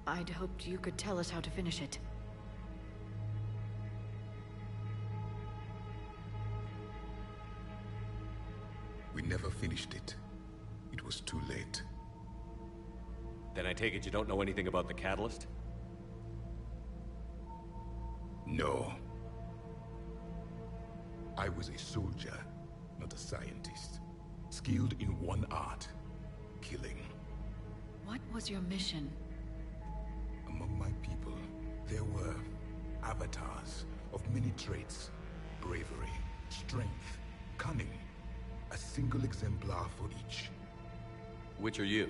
I'd hoped you could tell us how to finish it. We never finished it. It was too late. Then I take it you don't know anything about the catalyst? No. I was a soldier, not a scientist. Skilled in one art, killing. What was your mission? Among my people, there were avatars of many traits. Bravery, strength, cunning. A single exemplar for each. Which are you?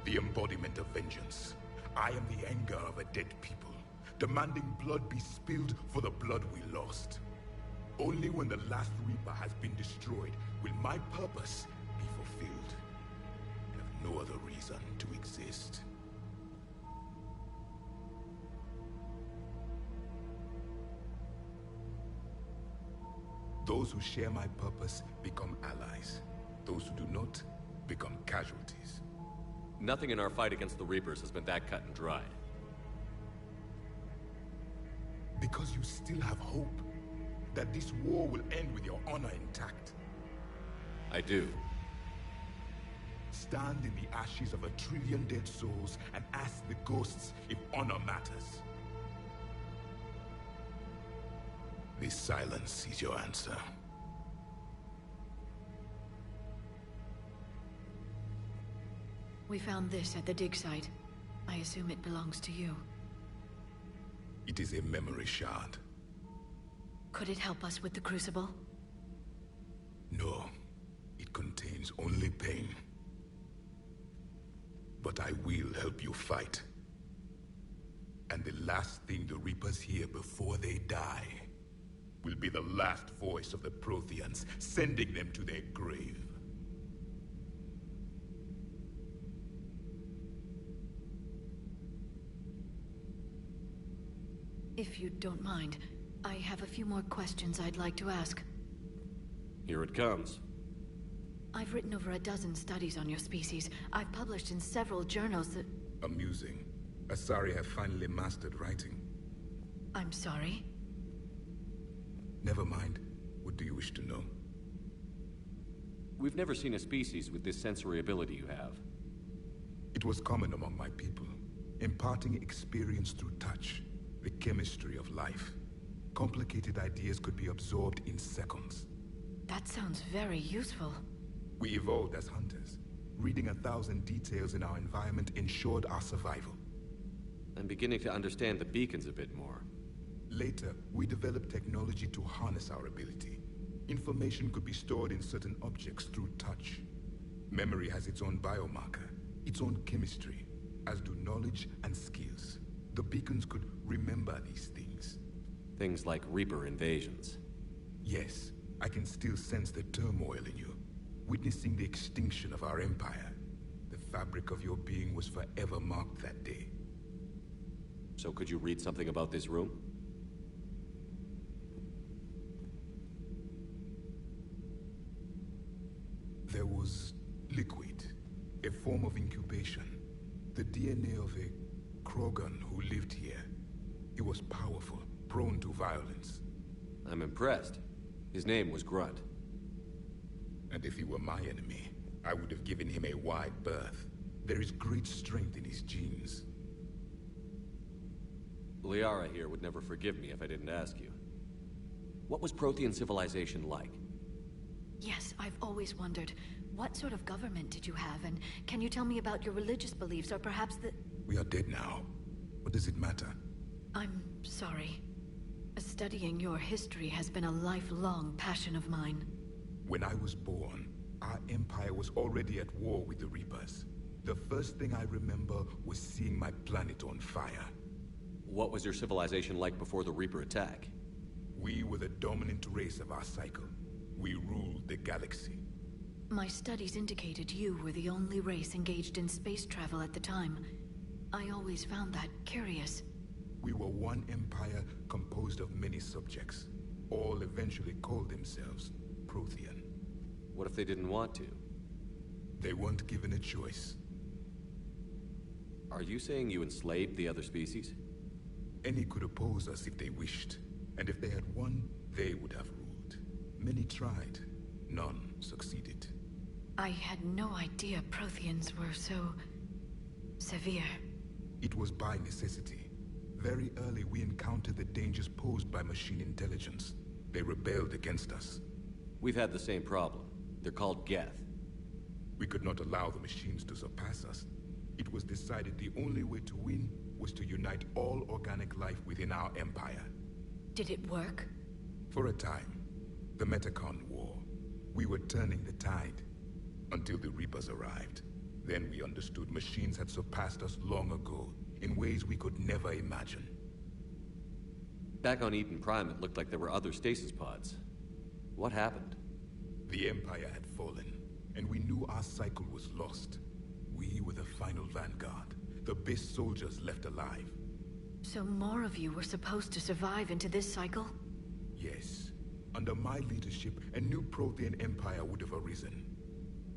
The embodiment of vengeance. I am the anger of a dead people, demanding blood be spilled for the blood we lost. Only when the last Reaper has been destroyed will my purpose be fulfilled. I have no other reason to exist. Those who share my purpose become allies. Those who do not become casualties. Nothing in our fight against the Reapers has been that cut and dried. Because you still have hope that this war will end with your honor intact. I do. Stand in the ashes of 1 trillion dead souls and ask the ghosts if honor matters. This silence is your answer. We found this at the dig site. I assume it belongs to you. It is a memory shard. Could it help us with the Crucible? No, it contains only pain. But I will help you fight. And the last thing the Reapers hear before they die will be the last voice of the Protheans, sending them to their grave. If you don't mind, I have a few more questions I'd like to ask. Here it comes. I've written over a dozen studies on your species. I've published in several journals that... Amusing. Asari have finally mastered writing. I'm sorry? Never mind. What do you wish to know? We've never seen a species with this sensory ability you have. It was common among my people, imparting experience through touch, the chemistry of life. Complicated ideas could be absorbed in seconds. That sounds very useful. We evolved as hunters. Reading 1,000 details in our environment ensured our survival. I'm beginning to understand the beacons a bit more. Later, we developed technology to harness our ability. Information could be stored in certain objects through touch. Memory has its own biomarker, its own chemistry, as do knowledge and skills. The beacons could remember these things. Things like Reaper invasions. Yes, I can still sense the turmoil in you, witnessing the extinction of our empire. The fabric of your being was forever marked that day. So could you read something about this room? There was liquid, a form of incubation. The DNA of a Krogan who lived here. He was powerful, prone to violence. I'm impressed. His name was Grunt. And if he were my enemy, I would have given him a wide berth. There is great strength in his genes. Liara here would never forgive me if I didn't ask you. What was Prothean civilization like? Yes, I've always wondered, what sort of government did you have, and can you tell me about your religious beliefs, or perhaps the... We are dead now. What does it matter? I'm sorry. Studying your history has been a lifelong passion of mine. When I was born, our empire was already at war with the Reapers. The first thing I remember was seeing my planet on fire. What was your civilization like before the Reaper attack? We were the dominant race of our cycle. We ruled the galaxy. My studies indicated you were the only race engaged in space travel at the time. I always found that curious. We were one empire composed of many subjects. All eventually called themselves Prothean. What if they didn't want to? They weren't given a choice. Are you saying you enslaved the other species? Any could oppose us if they wished, and if they had won, they would have ruled. Many tried, none succeeded. I had no idea Protheans were so severe. It was by necessity. Very early we encountered the dangers posed by machine intelligence. They rebelled against us. We've had the same problem. They're called Geth. We could not allow the machines to surpass us. It was decided the only way to win was to unite all organic life within our empire. Did it work? For a time, the Metacon War, we were turning the tide, until the Reapers arrived. Then we understood machines had surpassed us long ago, in ways we could never imagine. Back on Eden Prime, it looked like there were other stasis pods. What happened? The Empire had fallen, and we knew our cycle was lost. We were the final vanguard, the best soldiers left alive. So more of you were supposed to survive into this cycle? Yes. Under my leadership, a new Prothean empire would have arisen.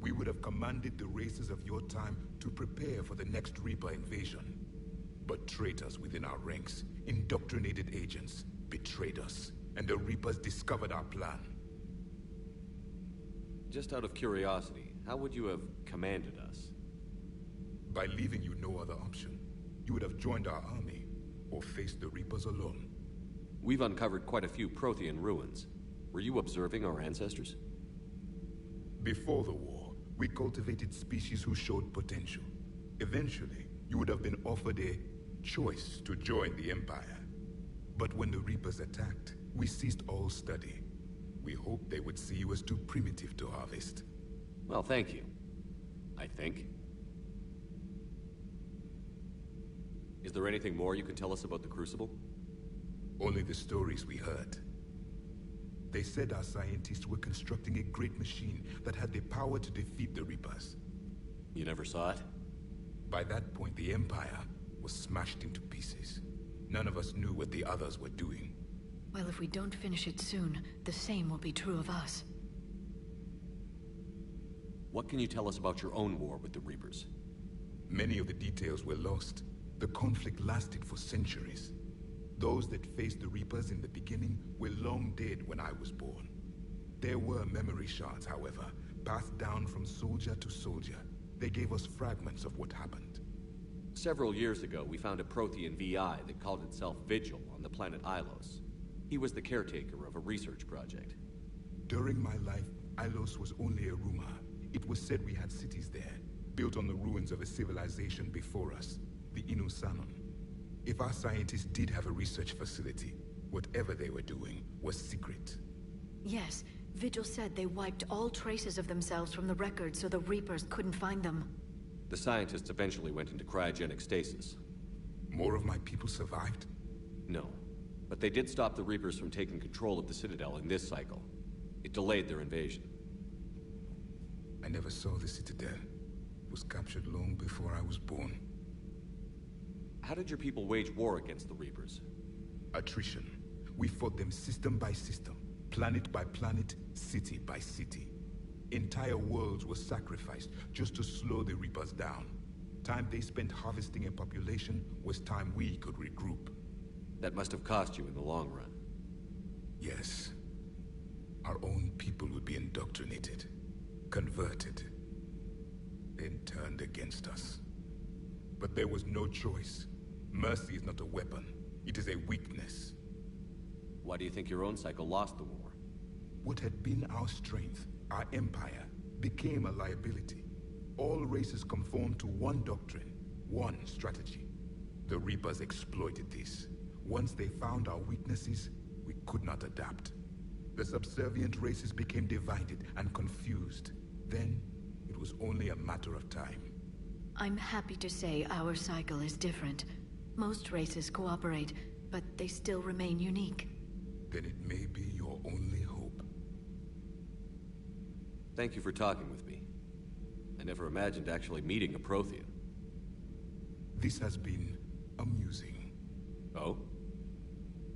We would have commanded the races of your time to prepare for the next Reaper invasion. But traitors within our ranks, indoctrinated agents, betrayed us, and the Reapers discovered our plan. Just out of curiosity, how would you have commanded us? By leaving you no other option. You would have joined our army, or faced the Reapers alone. We've uncovered quite a few Prothean ruins. Were you observing our ancestors? Before the war, we cultivated species who showed potential. Eventually, you would have been offered a choice to join the Empire. But when the Reapers attacked, we ceased all study. We hoped they would see you as too primitive to harvest. Well, thank you. I think. Is there anything more you can tell us about the Crucible? Only the stories we heard. They said our scientists were constructing a great machine that had the power to defeat the Reapers. You never saw it? By that point, the Empire was smashed into pieces. None of us knew what the others were doing. Well, if we don't finish it soon, the same will be true of us. What can you tell us about your own war with the Reapers? Many of the details were lost. The conflict lasted for centuries. Those that faced the Reapers in the beginning were long dead when I was born. There were memory shards, however, passed down from soldier to soldier. They gave us fragments of what happened. Several years ago, we found a Prothean VI that called itself Vigil on the planet Ilos. He was the caretaker of a research project. During my life, Ilos was only a rumor. It was said we had cities there, built on the ruins of a civilization before us, the Inusanon. If our scientists did have a research facility, whatever they were doing was secret. Yes, Vigil said they wiped all traces of themselves from the records so the Reapers couldn't find them. The scientists eventually went into cryogenic stasis. More of my people survived? No, but they did stop the Reapers from taking control of the Citadel in this cycle. It delayed their invasion. I never saw the Citadel. It was captured long before I was born. How did your people wage war against the Reapers? Attrition. We fought them system by system, planet by planet, city by city. Entire worlds were sacrificed just to slow the Reapers down. Time they spent harvesting a population was time we could regroup. That must have cost you in the long run. Yes. Our own people would be indoctrinated, converted, then turned against us. But there was no choice. Mercy is not a weapon. It is a weakness. Why do you think your own cycle lost the war? What had been our strength, our empire, became a liability. All races conformed to one doctrine, one strategy. The Reapers exploited this. Once they found our weaknesses, we could not adapt. The subservient races became divided and confused. Then, it was only a matter of time. I'm happy to say our cycle is different. Most races cooperate, but they still remain unique. Then it may be your only hope. Thank you for talking with me. I never imagined actually meeting a Prothean. This has been amusing. Oh?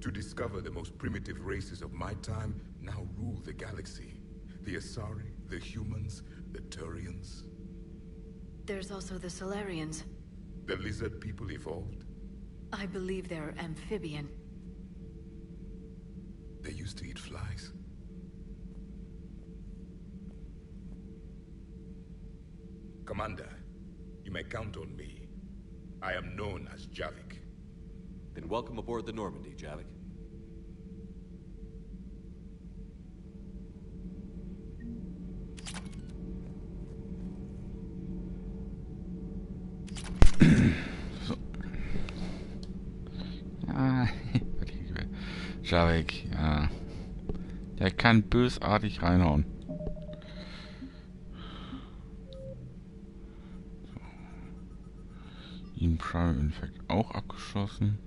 To discover the most primitive races of my time now rule the galaxy. The Asari, the humans, the Turians. There's also the Solarians. The lizard people evolved? I believe they're amphibian. They used to eat flies. Commander, you may count on me. I am known as Javik. Then welcome aboard the Normandy, Javik. So. Ah, Javik, ja. Der kann bösartig reinhauen. So. Ihn Prime Infect auch abgeschossen.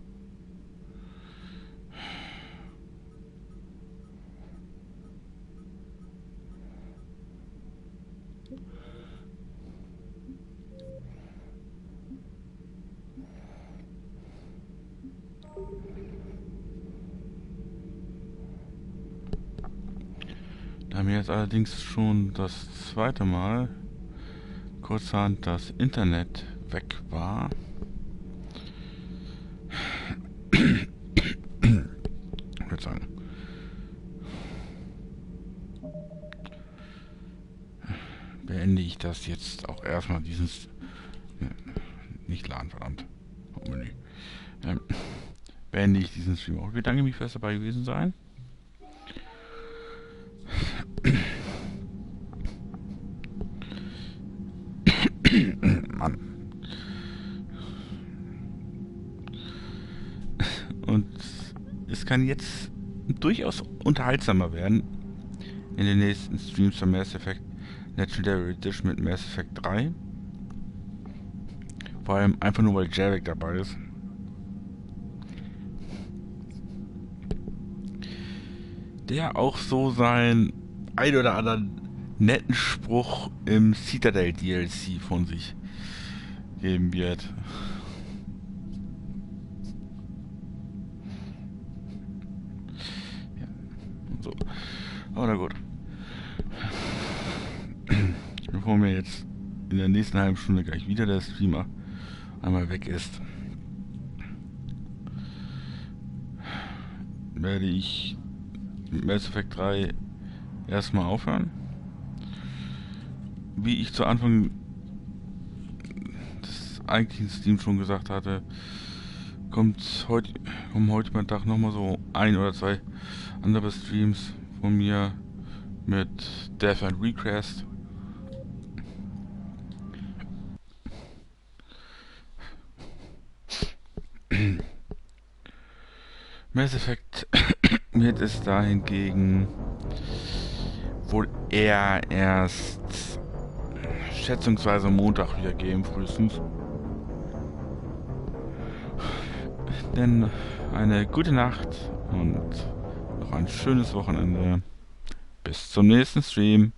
Da mir jetzt allerdings schon das zweite Mal kurzerhand das Internet weg war, ich würde sagen, beende ich das jetzt auch erstmal dieses nicht laden, verdammt, Menü. Beende ich diesen Stream auch. Ich bedanke mich fürs dabei gewesen sein. Mann. Und es kann jetzt durchaus unterhaltsamer werden in den nächsten Streams von Mass Effect Legendary Edition mit Mass Effect 3. Vor allem einfach nur, weil Javik dabei ist. Der auch so seinen ein oder anderen netten Spruch im Citadel DLC von sich geben wird. Ja, so. Aber na gut. Bevor mir jetzt in der nächsten halben Stunde gleich wieder der Streamer einmal weg ist, werde ich mit Mass Effect 3 erstmal aufhören. Wie ich zu Anfang des eigentlichen Streams schon gesagt hatte, kommen heute beim Tag nochmal so ein oder zwei andere Streams von mir mit Death and Request. Mass Effect wird es dahingegen wohl eher erst schätzungsweise Montag wieder geben, frühestens. Denn eine gute Nacht und noch ein schönes Wochenende. Bis zum nächsten Stream.